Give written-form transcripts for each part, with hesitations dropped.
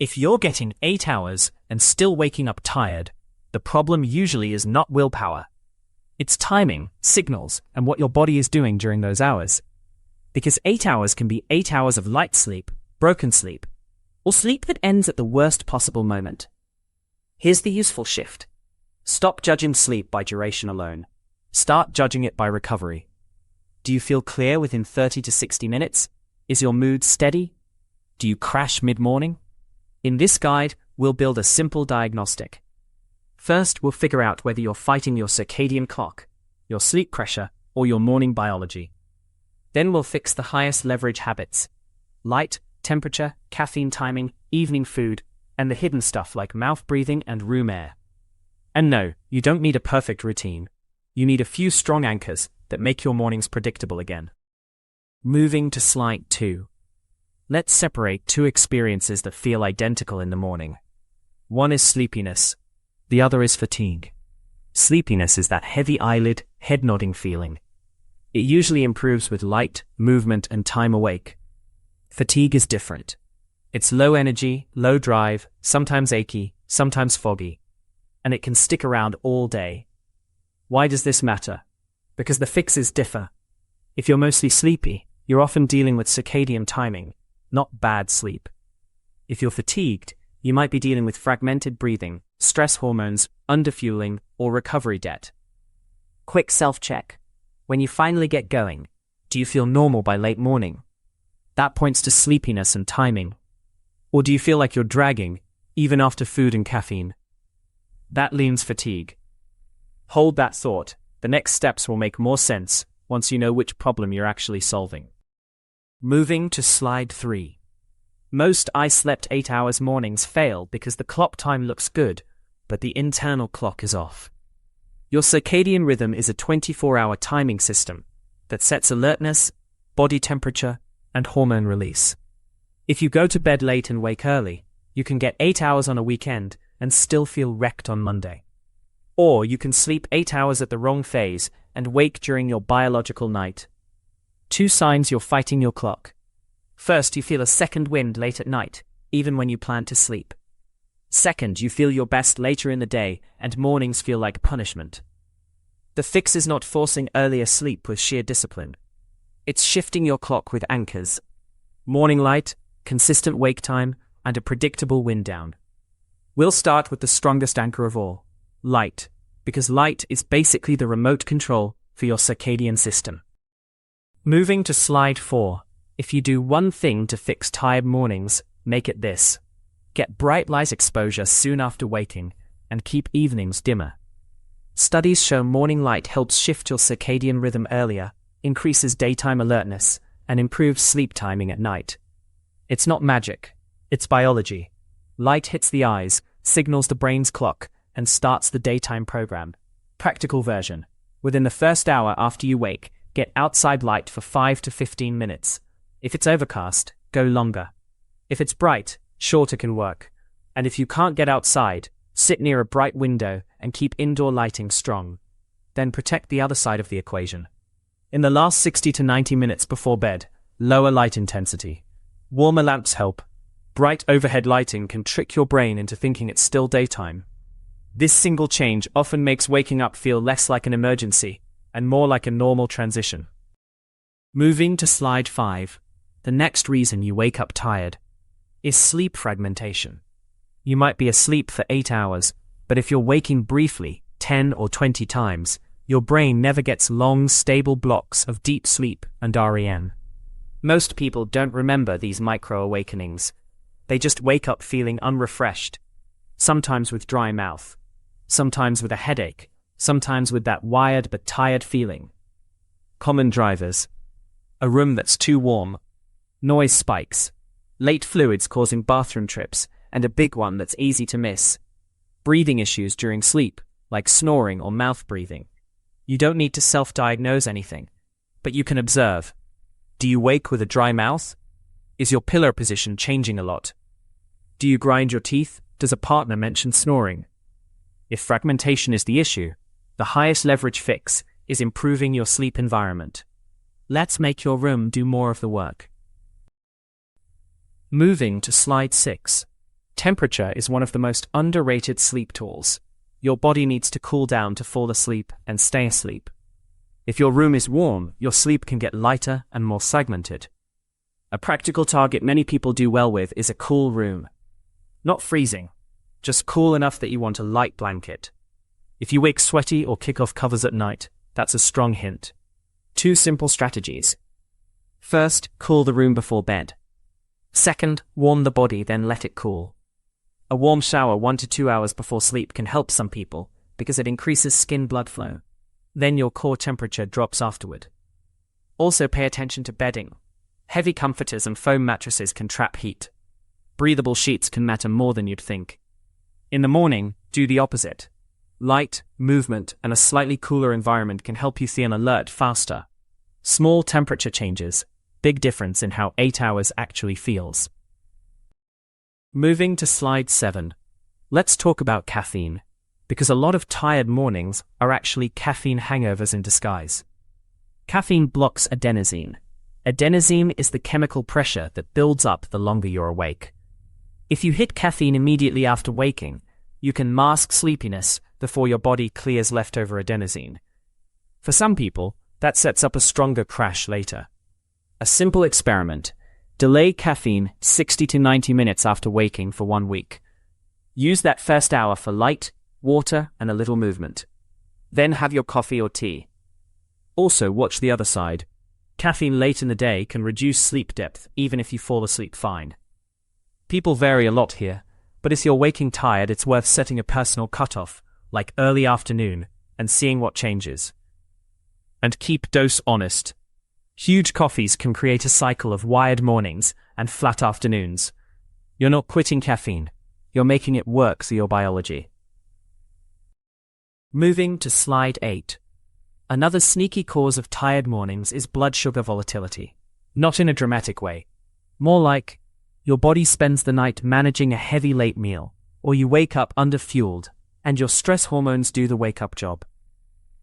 If you're getting 8 hours and still waking up tired, the problem usually is not willpower. It's timing, signals, and what your body is doing during those hours. Because 8 hours can be 8 hours of light sleep, broken sleep, or sleep that ends at the worst possible moment. Here's the useful shift. Stop judging sleep by duration alone. Start judging it by recovery. Do you feel clear within 30 to 60 minutes? Is your mood steady? Do you crash mid-morning? In this guide, we'll build a simple diagnostic. First, we'll figure out whether you're fighting your circadian clock, your sleep pressure, or your morning biology. Then we'll fix the highest leverage habits: light, temperature, caffeine timing, evening food, and the hidden stuff like mouth breathing and room air. And no, you don't need a perfect routine. You need a few strong anchors that make your mornings predictable again. Moving to slide 2. Let's separate two experiences that feel identical in the morning. One is sleepiness. The other is fatigue. Sleepiness is that heavy eyelid, head-nodding feeling. It usually improves with light, movement, and time awake. Fatigue is different. It's low energy, low drive, sometimes achy, sometimes foggy, and it can stick around all day. Why does this matter? Because the fixes differ. If you're mostly sleepy, you're often dealing with circadian timing, not bad sleep. If you're fatigued, you might be dealing with fragmented breathing, stress hormones, underfueling, or recovery debt. Quick self-check. When you finally get going, do you feel normal by late morning? That points to sleepiness and timing. Or do you feel like you're dragging, even after food and caffeine? That leans fatigue. Hold that thought. The next steps will make more sense once you know which problem you're actually solving. Moving to slide 3. Most "I slept 8 hours" mornings fail because the clock time looks good, but the internal clock is off. Your circadian rhythm is a 24-hour timing system that sets alertness, body temperature, and hormone release. If you go to bed late and wake early, you can get 8 hours on a weekend and still feel wrecked on Monday. Or you can sleep 8 hours at the wrong phase and wake during your biological night. Two signs you're fighting your clock. First, you feel a second wind late at night, even when you plan to sleep. Second, you feel your best later in the day and mornings feel like punishment. The fix is not forcing earlier sleep with sheer discipline. It's shifting your clock with anchors. Morning light, consistent wake time, and a predictable wind down. We'll start with the strongest anchor of all, light, because light is basically the remote control for your circadian system. Moving to slide 4. If you do one thing to fix tired mornings, make it this. Get bright light exposure soon after waking, and keep evenings dimmer. Studies show morning light helps shift your circadian rhythm earlier, increases daytime alertness, and improves sleep timing at night. It's not magic, it's biology. Light hits the eyes, signals the brain's clock, and starts the daytime program. Practical version. Within the first hour after you wake, get outside light for 5 to 15 minutes. If it's overcast, go longer. If it's bright, shorter can work. And if you can't get outside, sit near a bright window and keep indoor lighting strong. Then protect the other side of the equation. In the last 60 to 90 minutes before bed, lower light intensity. Warmer lamps help. Bright overhead lighting can trick your brain into thinking it's still daytime. This single change often makes waking up feel less like an emergency and more like a normal transition. Moving to slide 5. The next reason you wake up tired is sleep fragmentation. You might be asleep for 8 hours, but if you're waking briefly, 10 or 20 times, your brain never gets long, stable blocks of deep sleep and REM. Most people don't remember these micro-awakenings. They just wake up feeling unrefreshed, sometimes with dry mouth, sometimes with a headache, sometimes with that wired but tired feeling. Common drivers: a room that's too warm, noise spikes, late fluids causing bathroom trips, and a big one that's easy to miss: breathing issues during sleep, like snoring or mouth breathing. You don't need to self-diagnose anything, but you can observe. Do you wake with a dry mouth? Is your pillow position changing a lot? Do you grind your teeth? Does a partner mention snoring? If fragmentation is the issue, the highest leverage fix is improving your sleep environment. Let's make your room do more of the work. Moving to slide 6. Temperature is one of the most underrated sleep tools. Your body needs to cool down to fall asleep and stay asleep. If your room is warm, your sleep can get lighter and more segmented. A practical target many people do well with is a cool room. Not freezing, just cool enough that you want a light blanket. If you wake sweaty or kick off covers at night, that's a strong hint. 2 simple strategies. First, cool the room before bed. Second, warm the body, then let it cool. A warm shower 1 to 2 hours before sleep can help some people because it increases skin blood flow. Then your core temperature drops afterward. Also pay attention to bedding. Heavy comforters and foam mattresses can trap heat. Breathable sheets can matter more than you'd think. In the morning, do the opposite. Light, movement, and a slightly cooler environment can help you feel alert faster. Small temperature changes, big difference in how 8 hours actually feels. Moving to slide 7. Let's talk about caffeine, because a lot of tired mornings are actually caffeine hangovers in disguise. Caffeine blocks adenosine. Adenosine is the chemical pressure that builds up the longer you're awake. If you hit caffeine immediately after waking, you can mask sleepiness before your body clears leftover adenosine. For some people, that sets up a stronger crash later. A simple experiment. Delay caffeine 60 to 90 minutes after waking for 1 week. Use that first hour for light, water, and a little movement. Then have your coffee or tea. Also, watch the other side. Caffeine late in the day can reduce sleep depth even if you fall asleep fine. People vary a lot here, but if you're waking tired, it's worth setting a personal cutoff, like early afternoon, and seeing what changes. And keep dose honest. Huge coffees can create a cycle of wired mornings and flat afternoons. You're not quitting caffeine. You're making it work through your biology. Moving to slide 8. Another sneaky cause of tired mornings is blood sugar volatility. Not in a dramatic way. More like, your body spends the night managing a heavy late meal, or you wake up underfueled, and your stress hormones do the wake-up job.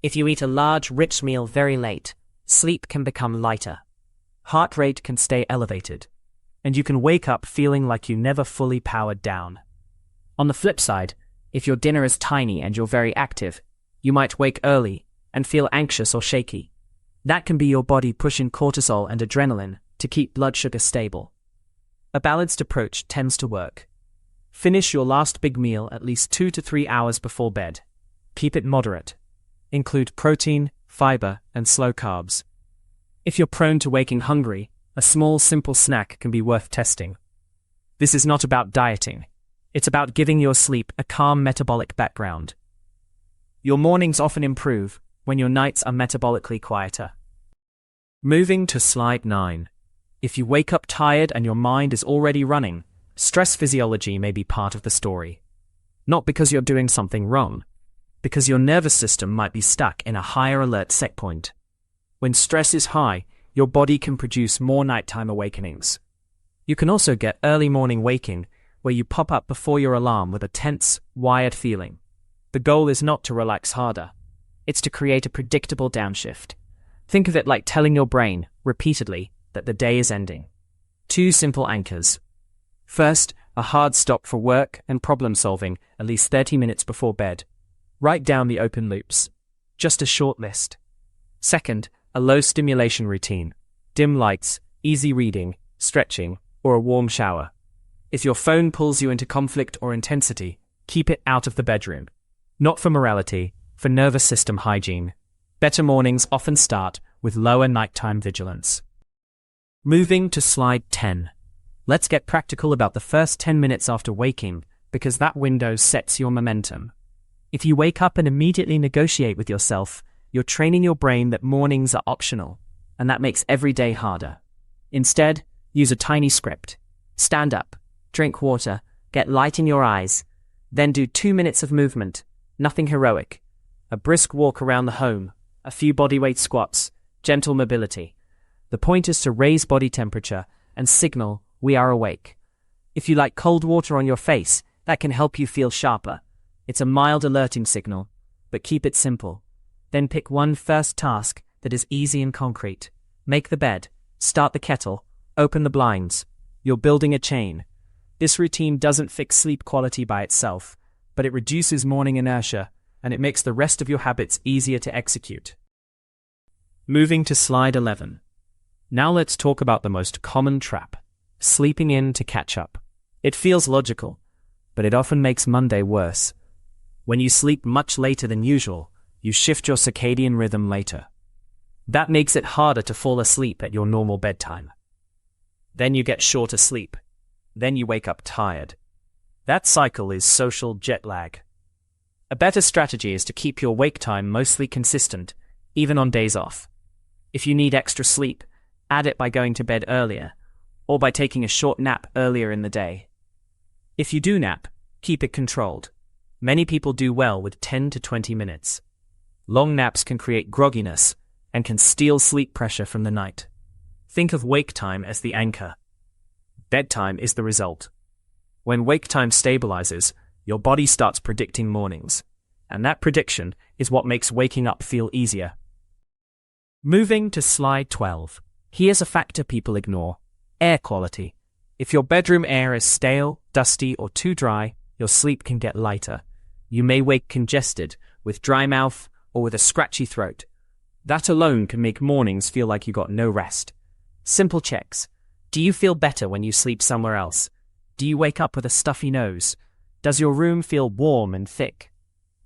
If you eat a large, rich meal very late, sleep can become lighter. Heart rate can stay elevated, and you can wake up feeling like you never fully powered down. On the flip side, if your dinner is tiny and you're very active, you might wake early and feel anxious or shaky. That can be your body pushing cortisol and adrenaline to keep blood sugar stable. A balanced approach tends to work. Finish your last big meal at least 2 to 3 hours before bed. Keep it moderate. Include protein, fiber, and slow carbs. If you're prone to waking hungry, a small simple snack can be worth testing. This is not about dieting. It's about giving your sleep a calm metabolic background. Your mornings often improve when your nights are metabolically quieter. Moving to slide 9. If you wake up tired and your mind is already running, stress physiology may be part of the story. Not because you're doing something wrong, because your nervous system might be stuck in a higher alert set point. When stress is high, your body can produce more nighttime awakenings. You can also get early morning waking, where you pop up before your alarm with a tense, wired feeling. The goal is not to relax harder. It's to create a predictable downshift. Think of it like telling your brain, repeatedly, that the day is ending. 2 simple anchors. First, a hard stop for work and problem solving at least 30 minutes before bed. Write down the open loops. Just a short list. Second, a low stimulation routine. Dim lights, easy reading, stretching, or a warm shower. If your phone pulls you into conflict or intensity, keep it out of the bedroom. Not for morality, for nervous system hygiene. Better mornings often start with lower nighttime vigilance. Moving to slide 10. Let's get practical about the first 10 minutes after waking, because that window sets your momentum. If you wake up and immediately negotiate with yourself, you're training your brain that mornings are optional, and that makes every day harder. Instead, use a tiny script. Stand up, drink water, get light in your eyes, then do 2 minutes of movement, nothing heroic. A brisk walk around the home, a few bodyweight squats, gentle mobility. The point is to raise body temperature and signal we are awake. If you like cold water on your face, that can help you feel sharper. It's a mild alerting signal, but keep it simple. Then pick one first task that is easy and concrete. Make the bed, start the kettle, open the blinds. You're building a chain. This routine doesn't fix sleep quality by itself, but it reduces morning inertia, and it makes the rest of your habits easier to execute. Moving to slide 11. Now let's talk about the most common trap: sleeping in to catch up. It feels logical, but it often makes Monday worse. When you sleep much later than usual, you shift your circadian rhythm later. That makes it harder to fall asleep at your normal bedtime. Then you get shorter sleep. Then you wake up tired. That cycle is social jet lag. A better strategy is to keep your wake time mostly consistent, even on days off. If you need extra sleep, add it by going to bed earlier, or by taking a short nap earlier in the day. If you do nap, keep it controlled. Many people do well with 10 to 20 minutes. Long naps can create grogginess and can steal sleep pressure from the night. Think of wake time as the anchor. Bedtime is the result. When wake time stabilizes, your body starts predicting mornings, and that prediction is what makes waking up feel easier. Moving to slide 12. Here's a factor people ignore: air quality. If your bedroom air is stale, dusty, or too dry, your sleep can get lighter. You may wake congested, with dry mouth, or with a scratchy throat. That alone can make mornings feel like you got no rest. Simple checks. Do you feel better when you sleep somewhere else? Do you wake up with a stuffy nose? Does your room feel warm and thick?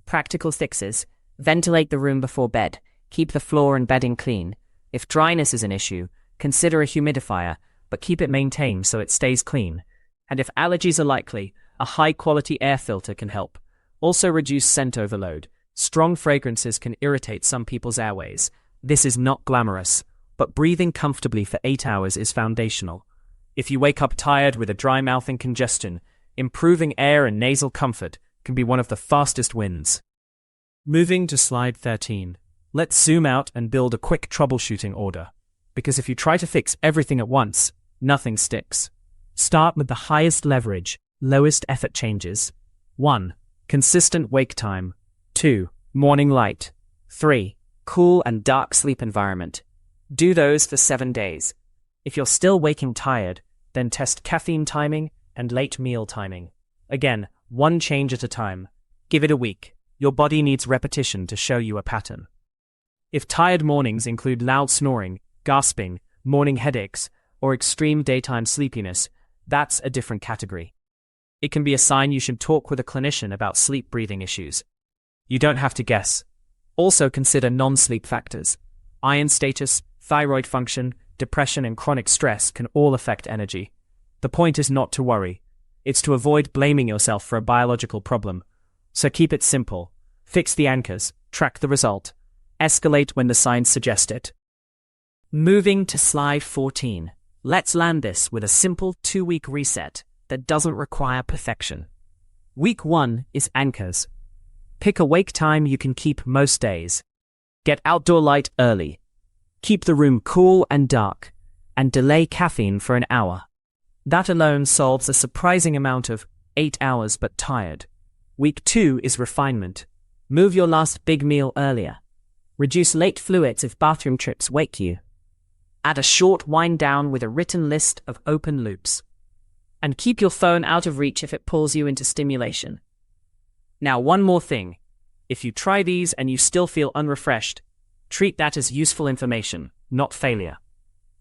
Practical fixes: ventilate the room before bed. Keep the floor and bedding clean. If dryness is an issue, consider a humidifier, but keep it maintained so it stays clean. And if allergies are likely, a high-quality air filter can help. Also reduce scent overload. Strong fragrances can irritate some people's airways. This is not glamorous, but breathing comfortably for 8 hours is foundational. If you wake up tired with a dry mouth and congestion, improving air and nasal comfort can be one of the fastest wins. Moving to slide 13. Let's zoom out and build a quick troubleshooting order. Because if you try to fix everything at once, nothing sticks. Start with the highest leverage, lowest effort changes. 1. Consistent wake time. 2. Morning light. 3. Cool and dark sleep environment. Do those for 7 days. If you're still waking tired, then test caffeine timing and late meal timing. Again, one change at a time. Give it a week. Your body needs repetition to show you a pattern. If tired mornings include loud snoring, gasping, morning headaches, or extreme daytime sleepiness, that's a different category. It can be a sign you should talk with a clinician about sleep-breathing issues. You don't have to guess. Also consider non-sleep factors. Iron status, thyroid function, depression, and chronic stress can all affect energy. The point is not to worry. It's to avoid blaming yourself for a biological problem. So keep it simple. Fix the anchors, track the result, escalate when the signs suggest it. Moving to slide 14. Let's land this with a simple 2-week reset that doesn't require perfection. Week 1 is anchors. Pick a wake time you can keep most days. Get outdoor light early. Keep the room cool and dark, and delay caffeine for an hour. That alone solves a surprising amount of 8 hours but tired. Week 2 is refinement. Move your last big meal earlier. Reduce late fluids if bathroom trips wake you. Add a short wind down with a written list of open loops. And keep your phone out of reach if it pulls you into stimulation. Now, one more thing. If you try these and you still feel unrefreshed, treat that as useful information, not failure.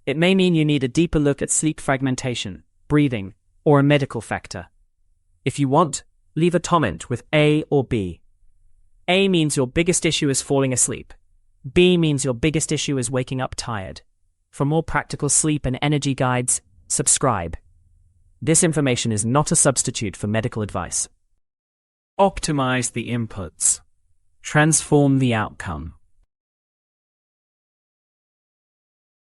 It may mean you need a deeper look at sleep fragmentation, breathing, or a medical factor. If you want, leave a comment with A or B. A means your biggest issue is falling asleep. B means your biggest issue is waking up tired. For more practical sleep and energy guides, subscribe. This information is not a substitute for medical advice. Optimize the inputs. Transform the outcome.